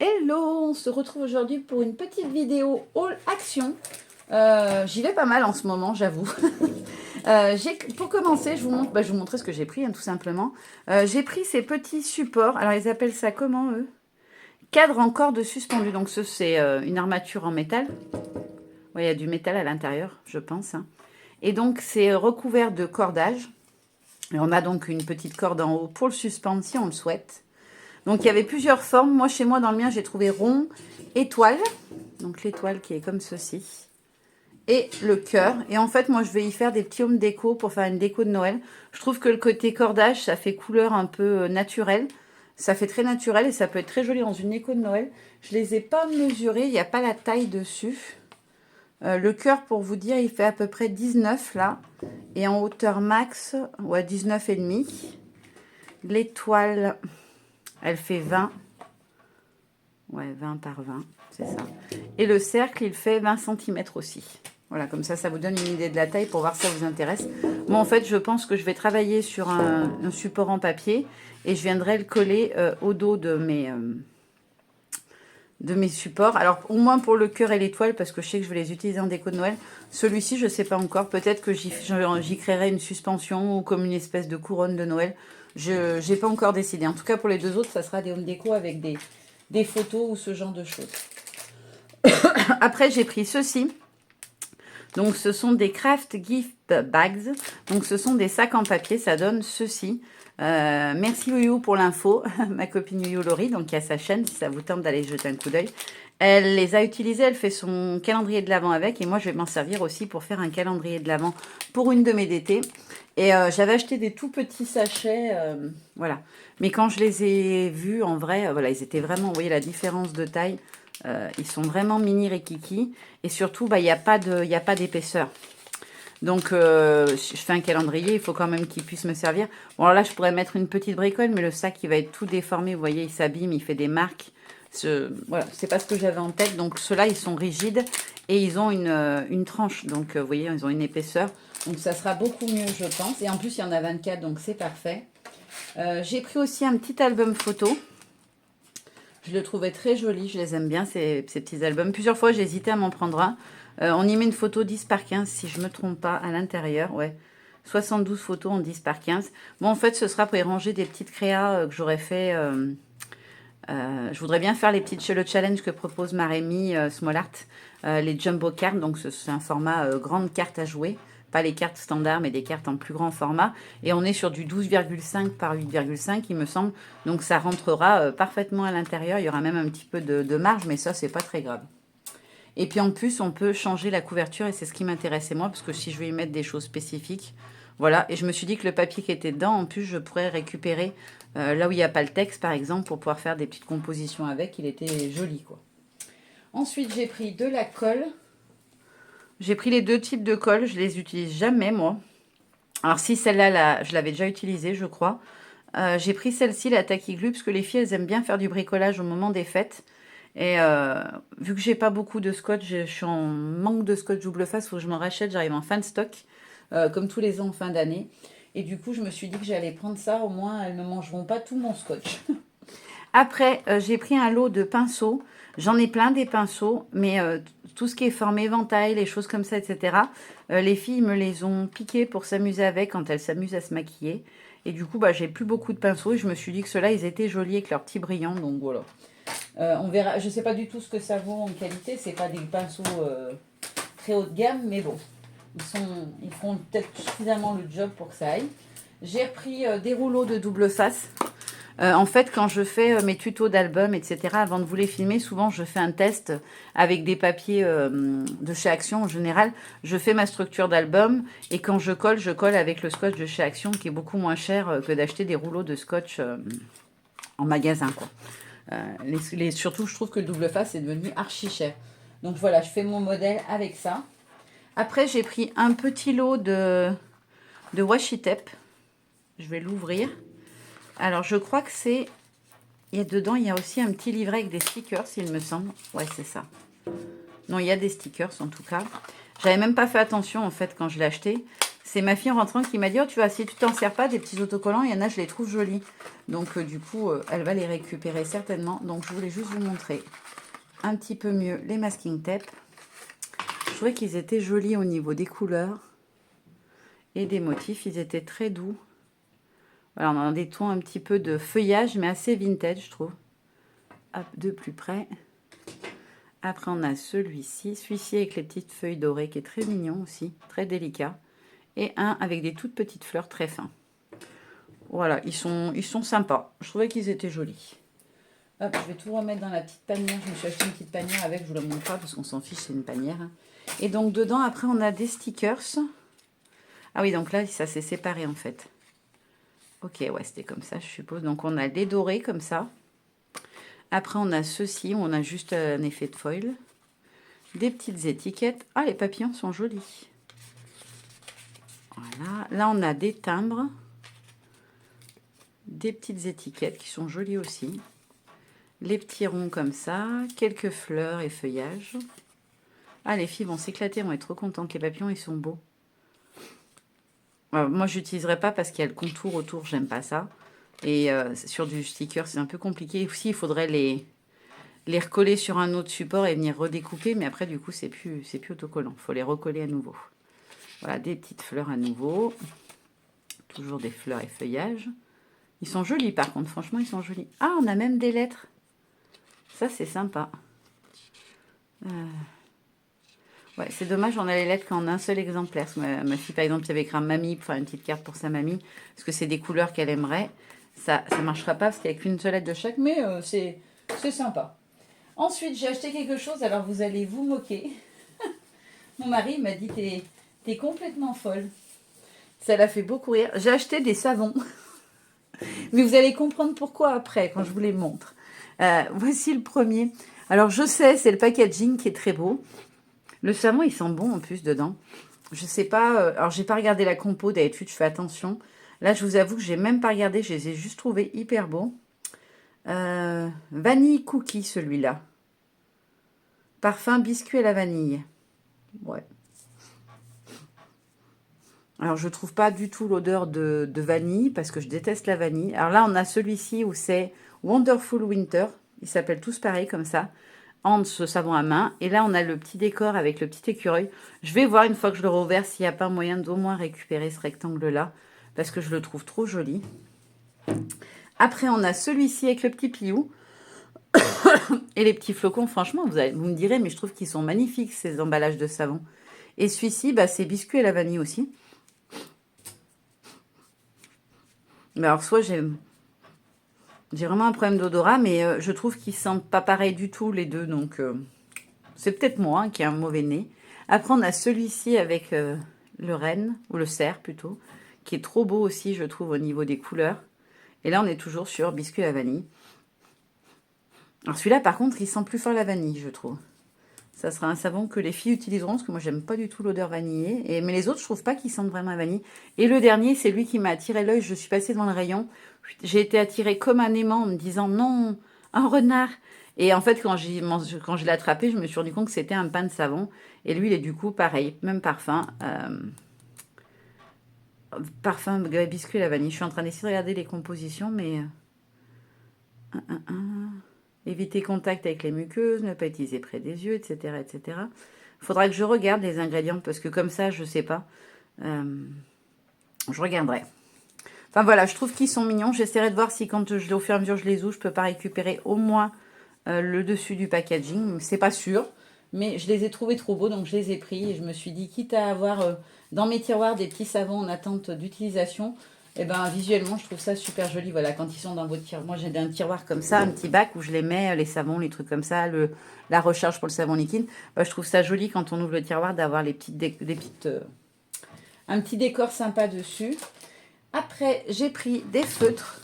Hello, on se retrouve aujourd'hui pour une petite vidéo haul action. J'y vais pas mal en ce moment, j'avoue. Pour commencer, je vais vous montrer ce que j'ai pris, hein, tout simplement. J'ai pris ces petits supports. Alors, ils appellent ça comment, eux? Cadre en corde suspendu. Donc, c'est une armature en métal. Ouais, il y a du métal à l'intérieur, je pense, hein. Et donc, c'est recouvert de cordage. Et on a donc une petite corde en haut pour le suspendre si on le souhaite. Donc, il y avait plusieurs formes. Moi, chez moi, dans le mien, j'ai trouvé rond, étoile. Donc, l'étoile qui est comme ceci. Et le cœur. Et en fait, moi, je vais y faire des petits home déco pour faire une déco de Noël. Je trouve que le côté cordage, ça fait couleur un peu naturelle. Ça fait très naturel et ça peut être très joli dans une déco de Noël. Je les ai pas mesurés. Il n'y a pas la taille dessus. Le cœur, pour vous dire, il fait à peu près 19 là. Et en hauteur max, ouais, 19,5. L'étoile, elle fait 20. Ouais, 20 par 20, c'est ça. Et le cercle, il fait 20 cm aussi. Voilà, comme ça vous donne une idée de la taille pour voir si ça vous intéresse. Moi, en fait, je pense que je vais travailler sur un support en papier et je viendrai le coller au dos de mes supports. Alors, au moins pour le cœur et l'étoile, parce que je sais que je vais les utiliser en déco de Noël. Celui-ci, je ne sais pas encore. Peut-être que j'y créerai une suspension ou comme une espèce de couronne de Noël. Je n'ai pas encore décidé. En tout cas, pour les deux autres, ça sera des home déco avec des photos ou ce genre de choses. Après, j'ai pris ceci. Donc, ce sont des Craft Gift Bags. Donc, ce sont des sacs en papier. Ça donne ceci. Merci Youyou pour l'info. Ma copine Youyou Laurie, donc qui a sa chaîne, si ça vous tente d'aller jeter un coup d'œil. Elle les a utilisés. Elle fait son calendrier de l'Avent avec. Et moi, je vais m'en servir aussi pour faire un calendrier de l'Avent pour une de mes d'été. Et j'avais acheté des tout petits sachets. Voilà. Mais quand je les ai vus, en vrai, voilà, ils étaient vraiment... Vous voyez la différence de taille. Ils sont vraiment mini rikiki. Et surtout, il n'y a pas d'épaisseur. Donc, je fais un calendrier. Il faut quand même qu'il puisse me servir. Bon, alors là, je pourrais mettre une petite bricole. Mais le sac, il va être tout déformé. Vous voyez, il s'abîme. Il fait des marques. Voilà, c'est pas ce que j'avais en tête. Donc, ceux-là, ils sont rigides. Et ils ont une tranche. Donc, vous voyez, ils ont une épaisseur. Donc, ça sera beaucoup mieux, je pense. Et en plus, il y en a 24. Donc, c'est parfait. J'ai pris aussi un petit album photo. Je le trouvais très joli, je les aime bien ces petits albums. Plusieurs fois j'ai hésité à m'en prendre un. On y met une photo 10 par 15 si je ne me trompe pas à l'intérieur. Ouais, 72 photos en 10 par 15. Bon, en fait, ce sera pour y ranger des petites créas que j'aurais fait. Je voudrais bien faire le challenge que propose Marémy Small Art, les jumbo cards. Donc, c'est un format grande carte à jouer. Pas les cartes standards, mais des cartes en plus grand format. Et on est sur du 12,5 par 8,5, il me semble. Donc, ça rentrera parfaitement à l'intérieur. Il y aura même un petit peu de marge, mais ça, c'est pas très grave. Et puis, en plus, on peut changer la couverture. Et c'est ce qui m'intéressait moi, parce que si je vais y mettre des choses spécifiques, voilà. Et je me suis dit que le papier qui était dedans, en plus, je pourrais récupérer là où il n'y a pas le texte, par exemple, pour pouvoir faire des petites compositions avec. Il était joli, quoi. Ensuite, j'ai pris de la colle. J'ai pris les deux types de colle. Je les utilise jamais, moi. Alors, si celle-là, je l'avais déjà utilisée, je crois. J'ai pris celle-ci, la Tacky Glue, parce que les filles, elles aiment bien faire du bricolage au moment des fêtes. Et vu que j'ai pas beaucoup de scotch, je suis en manque de scotch double face, il faut que je m'en rachète. J'arrive en fin de stock, comme tous les ans en fin d'année. Et du coup, je me suis dit que j'allais prendre ça. Au moins, elles ne mangeront pas tout mon scotch. Après, j'ai pris un lot de pinceaux. J'en ai plein des pinceaux, mais tout ce qui est forme éventail, les choses comme ça, etc. Les filles me les ont piqués pour s'amuser avec quand elles s'amusent à se maquiller. Et du coup, j'ai plus beaucoup de pinceaux. Et je me suis dit que ceux-là, ils étaient jolis avec leurs petits brillants. Donc voilà. On verra. Je ne sais pas du tout ce que ça vaut en qualité. C'est pas des pinceaux très haut de gamme, mais bon. Ils feront peut-être suffisamment le job pour que ça aille. J'ai repris des rouleaux de double face. En fait, quand je fais mes tutos d'albums, etc., avant de vous les filmer, souvent je fais un test avec des papiers de chez Action en général. Je fais ma structure d'album et quand je colle avec le scotch de chez Action qui est beaucoup moins cher que d'acheter des rouleaux de scotch en magasin, quoi. Surtout, je trouve que le double face est devenu archi cher. Donc voilà, je fais mon modèle avec ça. Après, j'ai pris un petit lot de washi tape. Je vais l'ouvrir. Alors, je crois que c'est... dedans, il y a aussi un petit livret avec des stickers, il me semble. Ouais, c'est ça. Non, il y a des stickers, en tout cas. J'avais même pas fait attention, en fait, quand je l'ai acheté. C'est ma fille en rentrant qui m'a dit, oh, tu vois, si tu t'en sers pas, des petits autocollants, il y en a, je les trouve jolis. Donc, du coup, elle va les récupérer certainement. Donc, je voulais juste vous montrer un petit peu mieux les masking tape. Je trouvais qu'ils étaient jolis au niveau des couleurs et des motifs. Ils étaient très doux. Voilà, on a des tons un petit peu de feuillage, mais assez vintage, je trouve. Hop, de plus près. Après, on a celui-ci. Celui-ci avec les petites feuilles dorées, qui est très mignon aussi, très délicat. Et un avec des toutes petites fleurs très fins. Voilà, ils sont sympas. Je trouvais qu'ils étaient jolis. Hop, je vais tout remettre dans la petite panière. Je me suis acheté une petite panière avec, je vous la montre pas parce qu'on s'en fiche, c'est une panière. Et donc, dedans, après, on a des stickers. Ah oui, donc là, ça s'est séparé en fait. Ok, ouais, c'était comme ça, je suppose. Donc, on a des dorés comme ça. Après, on a ceci, où on a juste un effet de foil. Des petites étiquettes. Ah, les papillons sont jolis. Voilà. Là, on a des timbres. Des petites étiquettes qui sont jolies aussi. Les petits ronds comme ça. Quelques fleurs et feuillages. Ah, les filles vont s'éclater, vont être trop contentes. Les papillons, ils sont beaux. Moi, je n'utiliserai pas parce qu'il y a le contour autour, j'aime pas ça. Et sur du sticker, c'est un peu compliqué. Aussi, il faudrait les recoller sur un autre support et venir redécouper. Mais après, du coup, c'est plus autocollant. Il faut les recoller à nouveau. Voilà, des petites fleurs à nouveau. Toujours des fleurs et feuillages. Ils sont jolis, par contre. Franchement, ils sont jolis. Ah, on a même des lettres. Ça, c'est sympa. Ouais, c'est dommage, on a les lettres qu'en un seul exemplaire. Parce que ma fille, par exemple, il y avait écrit mamie pour faire une petite carte pour sa mamie. Parce que c'est des couleurs qu'elle aimerait. Ça ne marchera pas parce qu'il n'y a qu'une seule lettre de chaque. Mais c'est sympa. Ensuite, j'ai acheté quelque chose. Alors, vous allez vous moquer. Mon mari m'a dit, t'es complètement folle. Ça l'a fait beaucoup rire. J'ai acheté des savons. Mais vous allez comprendre pourquoi après, quand je vous les montre. Voici le premier. Alors, je sais, c'est le packaging qui est très beau. Le savon, il sent bon en plus dedans. Je sais pas. Alors, j'ai pas regardé la compo. D'habitude, je fais attention. Là, je vous avoue que j'ai même pas regardé. Je les ai juste trouvés hyper beaux. Vanille cookie, celui-là. Parfum biscuit à la vanille. Ouais. Alors, je trouve pas du tout l'odeur de vanille parce que je déteste la vanille. Alors là, on a celui-ci où c'est Wonderful Winter. Ils s'appellent tous pareil comme ça. Hans, ce savon à main. Et là, on a le petit décor avec le petit écureuil. Je vais voir une fois que je le rouvert s'il n'y a pas moyen d'au moins récupérer ce rectangle-là. Parce que je le trouve trop joli. Après, on a celui-ci avec le petit pilou. Et les petits flocons, franchement, vous me direz, mais je trouve qu'ils sont magnifiques, ces emballages de savon. Et celui-ci, bah, c'est biscuit à la vanille aussi. Mais alors, soit j'ai vraiment un problème d'odorat, mais je trouve qu'ils sentent pas pareil du tout, les deux. Donc, c'est peut-être moi qui ai un mauvais nez. Après, on a celui-ci avec le renne, ou le cerf plutôt, qui est trop beau aussi, je trouve, au niveau des couleurs. Et là, on est toujours sur biscuit à la vanille. Alors, celui-là, par contre, il sent plus fort la vanille, je trouve. Ça sera un savon que les filles utiliseront, parce que moi, j'aime pas du tout l'odeur vanillée. Mais les autres, je trouve pas qu'ils sentent vraiment la vanille. Et le dernier, c'est lui qui m'a attiré l'œil. Je suis passée devant le rayon. J'ai été attirée comme un aimant en me disant, non, un renard. Et en fait, quand je l'ai attrapé, je me suis rendu compte que c'était un pain de savon. Et lui, il est du coup pareil, même parfum. Parfum biscuit à la vanille. Je suis en train d'essayer de regarder les compositions, mais... Éviter contact avec les muqueuses, ne pas utiliser près des yeux, etc. etc. Il faudra que je regarde les ingrédients, parce que comme ça, je ne sais pas. Je regarderai. Enfin voilà, je trouve qu'ils sont mignons. J'essaierai de voir si quand au fur et à mesure je les ouvre, je peux pas récupérer au moins le dessus du packaging. C'est pas sûr, mais je les ai trouvés trop beaux, donc je les ai pris. Et je me suis dit, quitte à avoir dans mes tiroirs des petits savons en attente d'utilisation, et ben visuellement, je trouve ça super joli. Voilà, quand ils sont dans votre tiroir. Moi, j'ai un tiroir comme ça, un petit bac où je les mets, les savons, les trucs comme ça, la recharge pour le savon liquide. Ben, je trouve ça joli quand on ouvre le tiroir d'avoir un petit décor sympa dessus. Après, j'ai pris des feutres.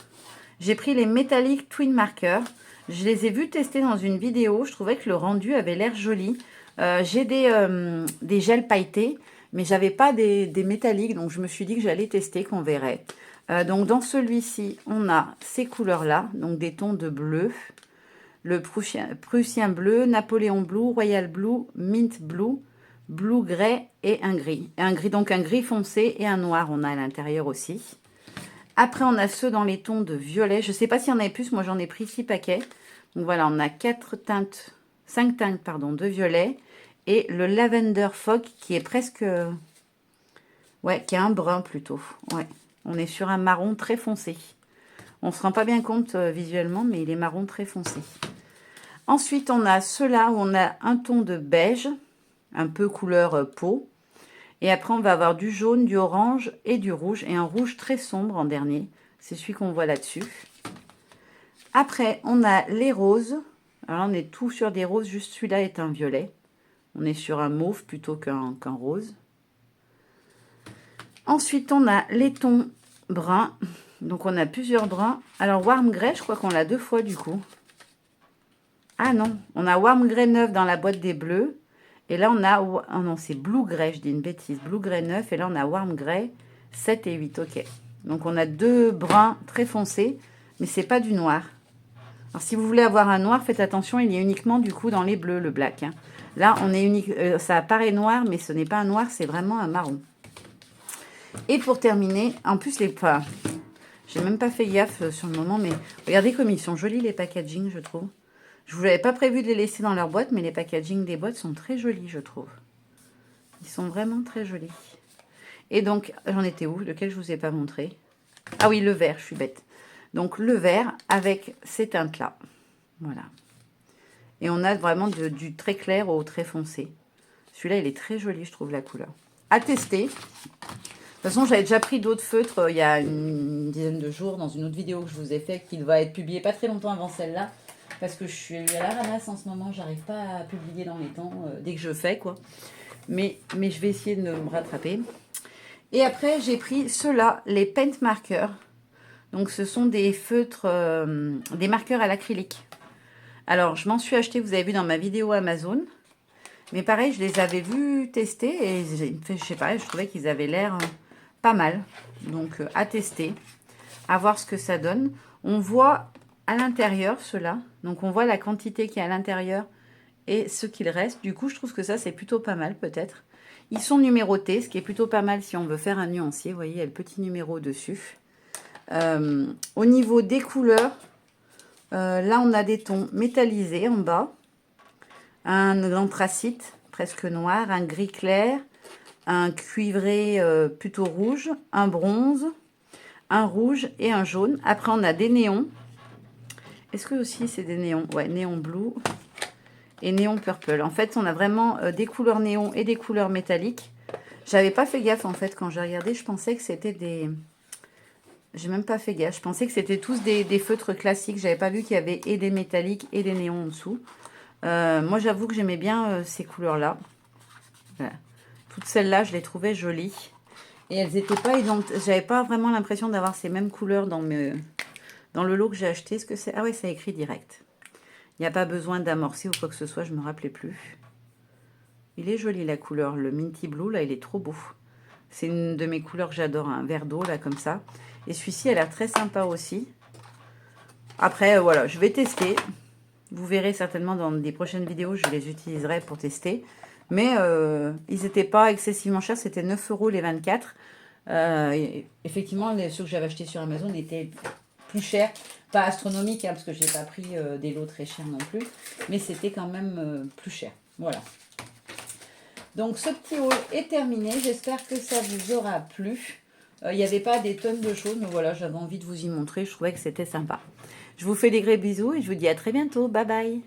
J'ai pris les Metallic Twin Marker. Je les ai vus tester dans une vidéo. Je trouvais que le rendu avait l'air joli. J'ai des gels pailletés, mais j'avais pas des métalliques. Donc, je me suis dit que j'allais tester, qu'on verrait. Donc, dans celui-ci, on a ces couleurs-là. Donc, des tons de bleu. Le Prussien bleu, Napoléon blue, Royal blue, Mint blue, blue grey et un gris. Donc un gris foncé et un noir, on a à l'intérieur aussi. Après, on a ceux dans les tons de violet. Je ne sais pas s'il y en avait plus, moi j'en ai pris 6 paquets. Donc voilà, on a 5 teintes pardon, de violet. Et le lavender fog qui est presque... Ouais, qui est un brun plutôt. Ouais, on est sur un marron très foncé. On ne se rend pas bien compte visuellement, mais il est marron très foncé. Ensuite, on a ceux-là où on a un ton de beige, un peu couleur peau. Et après, on va avoir du jaune, du orange et du rouge. Et un rouge très sombre en dernier. C'est celui qu'on voit là-dessus. Après, on a les roses. Alors, on est tout sur des roses. Juste celui-là est un violet. On est sur un mauve plutôt qu'un rose. Ensuite, on a les tons bruns. Donc, on a plusieurs bruns. Alors, Warm Grey, je crois qu'on l'a 2 fois du coup. Ah non, on a Warm Grey 9 dans la boîte des bleus. Et là, on a... Oh non, c'est Blue Grey, je dis une bêtise. Blue Grey 9. Et là, on a Warm Grey 7 et 8. Ok. Donc, on a 2 bruns très foncés. Mais c'est pas du noir. Alors, si vous voulez avoir un noir, faites attention. Il y a uniquement, du coup, dans les bleus, le black. Hein. Là, on est unique. Ça apparaît noir, mais ce n'est pas un noir. C'est vraiment un marron. Et pour terminer, en plus, enfin, j'ai même pas fait gaffe sur le moment. Mais regardez comme ils sont jolis, les packaging, je trouve. Je ne vous avais pas prévu de les laisser dans leur boîte, mais les packaging des boîtes sont très jolis, je trouve. Ils sont vraiment très jolis. Et donc, j'en étais où? Lequel je ne vous ai pas montré? Ah oui, le vert, je suis bête. Donc, le vert avec ces teintes-là. Voilà. Et on a vraiment du très clair au très foncé. Celui-là, il est très joli, je trouve, la couleur. À tester. De toute façon, j'avais déjà pris d'autres feutres il y a une dizaine de jours dans une autre vidéo que je vous ai fait, qui va être publiée pas très longtemps avant celle-là. Parce que je suis à la ramasse en ce moment, j'arrive pas à publier dans les temps, dès que je fais, quoi. Mais je vais essayer de me rattraper. Et après, j'ai pris ceux-là, les Paint Markers. Donc, ce sont des feutres, des marqueurs à l'acrylique. Alors, je m'en suis acheté, vous avez vu dans ma vidéo Amazon. Mais pareil, je les avais vus tester et je sais pas, je trouvais qu'ils avaient l'air pas mal. Donc, à tester, à voir ce que ça donne. On voit à l'intérieur ceux-là. Donc, on voit la quantité qui est à l'intérieur et ce qu'il reste. Du coup, je trouve que ça, c'est plutôt pas mal, peut-être. Ils sont numérotés, ce qui est plutôt pas mal si on veut faire un nuancier. Vous voyez, il y a le petit numéro dessus. Au niveau des couleurs, là, on a des tons métallisés en bas. Un anthracite, presque noir. Un gris clair. Un cuivré plutôt rouge. Un bronze. Un rouge et un jaune. Après, on a des néons. Est-ce que aussi c'est des néons? Ouais, néon blue et néon purple. En fait, on a vraiment des couleurs néon et des couleurs métalliques. J'avais pas fait gaffe en fait quand j'ai regardé. Je pensais que c'était des... J'ai même pas fait gaffe. Je pensais que c'était tous des feutres classiques. J'avais pas vu qu'il y avait et des métalliques et des néons en dessous. Moi, j'avoue que j'aimais bien ces couleurs-là. Voilà. Toutes celles-là, je les trouvais jolies. Et elles n'étaient pas identiques. J'avais pas vraiment l'impression d'avoir ces mêmes couleurs dans le lot que j'ai acheté. Est-ce que c'est... Ah ouais, ça écrit direct. Il n'y a pas besoin d'amorcer ou quoi que ce soit, je ne me rappelais plus. Il est joli la couleur, le Minty Blue, là, il est trop beau. C'est une de mes couleurs que j'adore, un vert d'eau, là, comme ça. Et celui-ci a l'air très sympa aussi. Après, voilà, je vais tester. Vous verrez certainement dans des prochaines vidéos, je les utiliserai pour tester. Mais ils n'étaient pas excessivement chers, c'était 9 € les 24. Effectivement, ceux que j'avais achetés sur Amazon étaient plus chers. Pas astronomique, hein, parce que je n'ai pas pris des lots très chers non plus. Mais c'était quand même plus cher. Voilà. Donc, ce petit haul est terminé. J'espère que ça vous aura plu. Il n'y avait pas des tonnes de choses, mais voilà, j'avais envie de vous y montrer. Je trouvais que c'était sympa. Je vous fais des gros bisous et je vous dis à très bientôt. Bye bye.